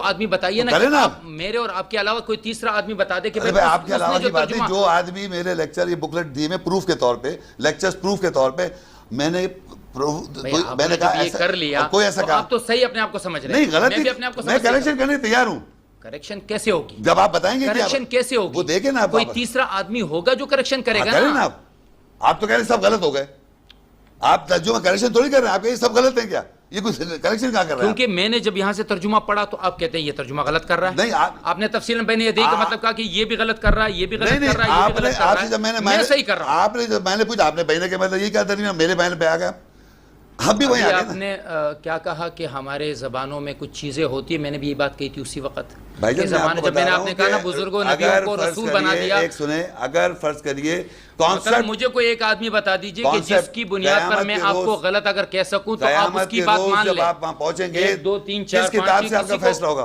آدمی بتائیے نا کہ آپ میرے اور آپ کے علاوہ کوئی تیسرا آدمی بتا دے کہ آپ کے علاوہ کی بات ہے. جو آدمی میرے لیکچر یہ بکلیٹ دیے میں پروف کے طور پہ، لیکچرز پروف کے طور پہ، میں نے کہا یہ کر لیا، کوئی ایسا کہا آپ تو صحیح اپنے آپ کو سمجھ رہے ہیں. نہیں، غلط میں کریکشن کرنے تیار ہوں. کریکشن کیسے ہوگی جب آپ بتائیں گے کریکشن کیسے ہوگی؟ وہ دیکھیں نا، کوئی تیسرا آدمی ہوگا جو کریکشن کرے گا نا. آپ تو کہہ رہے سب غلط ہو گئے، آپ ترجمہ کریکشن تھوڑی کر رہے ہیں. آپ یہ سب غلط ہیں کیا؟ یہ کوئی کریکشن کہاں کر رہا ہے؟ کیونکہ میں نے جب یہاں سے ترجمہ پڑھا تو آپ کہتے ہیں یہ ترجمہ غلط کر رہا ہے. نہیں، آپ نے تفصیل میں نے یہ دیکھ مطلب کہا کہ یہ بھی غلط کر رہا ہے، یہ بھی غلط کر رہا ہے، یہ بھی غلط کر رہا ہے. میں صحیح کر رہا ہوں. آپ نے جب میں نے پوچھا، آپ نے بہنے کے مطلب یہ کیا ترجمہ، میرے بہن پہ آ گیا. ہم بھی وہیں آ گئے. آپ نے کیا کہا کہ ہمارے زبانوں میں کچھ چیزیں ہوتی ہیں، میں نے بھی یہ بات کہی تھی اسی وقت. جب میں نے آپ نے کہا نا بزرگوں نبیوں کو رسول بنا دیا. ایک سنیں، اگر فرض کریے مجھے کوئی ایک آدمی بتا دیجئے کہ جس کی بنیاد پر میں آپ کو غلط اگر کہہ سکوں تو آپ اس کی بات مان لیں. جب آپ وہاں پہنچیں گے 1 2 3 4 کس کتاب سے آپ کا فیصلہ ہوگا؟